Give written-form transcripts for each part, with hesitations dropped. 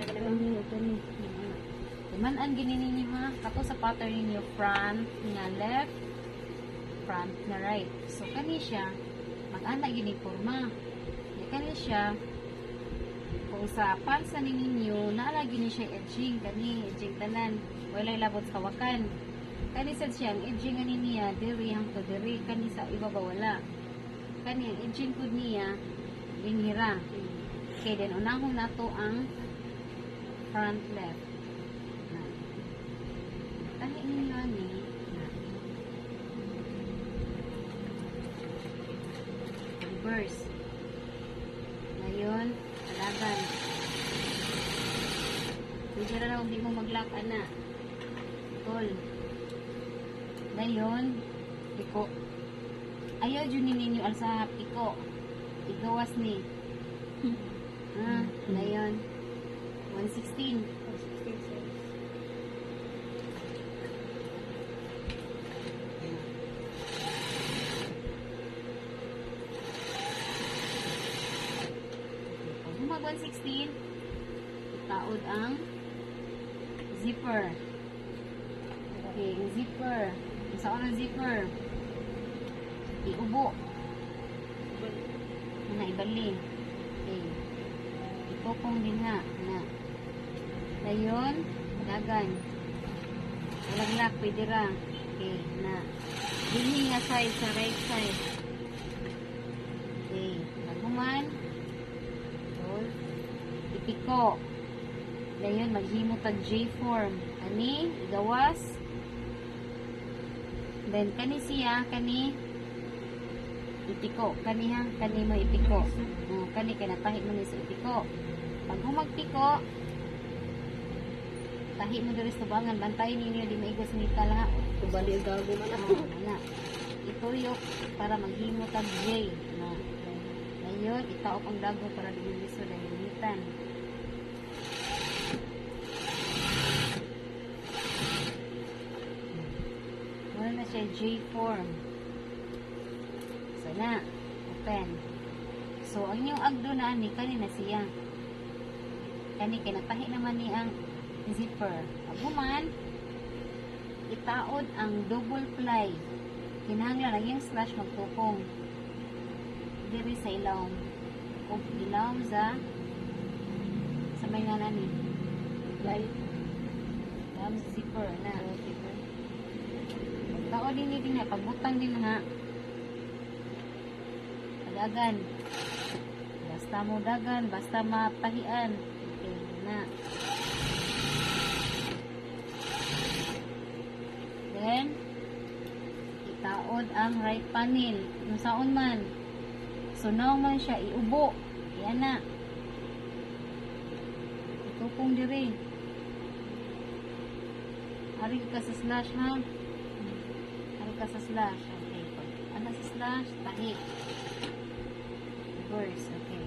kani. Iman-an gini ninyo ha. Kato sa pattern ninyo front nga left, front na right. So kani siya mag-ana gini porma. Kani siya kung sa pansa ninyo naalagi ni siya edging edging tanan walay labot sa kawakan. Kani sad siya ang edging ani niya diri hangtod diri kani sa ibaba wala. Kani ang edging pud niya binhira. Okay, then unahon nato ang front left. Tahi ninyo ani. Reverse. Ngayon, talagan. Pwede na lang hindi mo mag-lock, ana. Tol. Ngayon, iko. Ayaw dyan ninyo alsahap, iko. Igawas ni. Ngayon, 116. Mag 116, itaod ang zipper. Okay, ang zipper. Saan ang zipper? Iubo. Ibali. Okay. Ipopong din ha. Ngayon, dagan. Malaglag, pwede ra. Okay, na. Dili nga side sa right side. Okay, naguman. Ipiko. Dayon maghimo tag J-form. Kani igawas. Then kani siya ipiko. Kani ha, kani mo ipiko. Kani tahi mo ni sa ipiko. Pag humagpiko, tahi mo diri sa tubangan, bantayin ninyo di maigos ni kala. Tubali gago man ako. Ituyok para maghimo tag J. Ngayon, itaop ang dago para di liso dahil limitan. Wala na siya J-form. So na, open. So, ang inyong agdo na ani, kanina siya. Kani, kinatahi naman ni ang zipper. Aguman, itaod ang double ply. Kinahanglan lang yung slash magtukong. Diri sa ilawom. O ilawom sa may nga nani. Light. Ilawom sa zipper na. Tao din na. Pagbutang din na. Padagan. Basta mo dagan. Basta mapahian. Okay na. Then, itaod ang right panel. Kung saan man. So, now man siya, iubo. Yan na. Itupong diri. Hari ka sa slash, ha? Hari ka sa slash. Okay. Ano sa slash? Tahi. Reverse. Okay.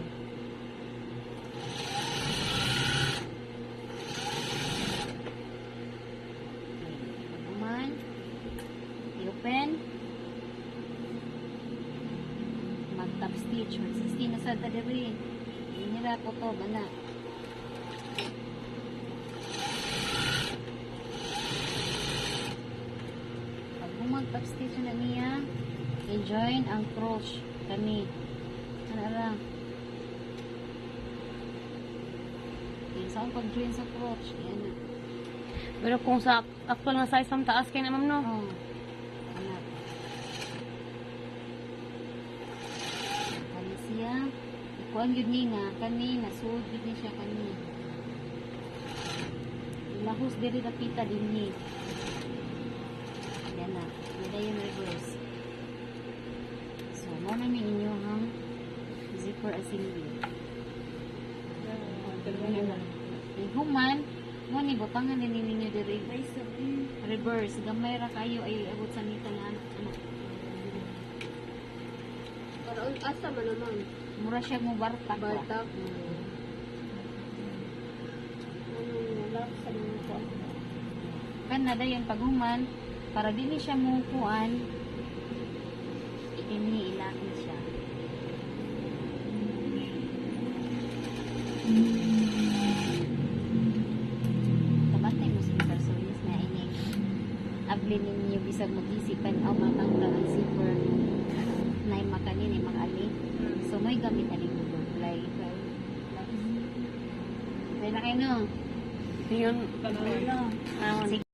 Pag-uman. I-open. Mag-top stitch. Mag-16 na sa dali. Hindi nila po to. Bana. Pag mag-top stitch na niya, i-join ang crochet. Kani. Ano lang. Okay, saan pag-join sa crochet? Yan na. Pero kung sa actual na size ang taas kay na ma'am no. Oh. Anak. Kani siya. Ikuan yun ni nga. Kani. Nasuod yun siya kani. Ilahos diri na pita din ni. Yan na. Nada yung reverse. So, mo na ni inyo hang zipper assembly. Human, mo ni butangan din ninyo diri. Reverse. Gamay ra kayo ay abot sa nita nga anak. Para asa man naman. Mura siya mo bartak. Bartak. Lock sa mga ko. Kan nada yung paghuman para dili siya mo kuan iniilaki siya. abli ninyo bisag mag-isipan o matanggal ang zipper na makanin makali. So may gamit na rin butterfly. Dahil na kayo no? Yun. Sige.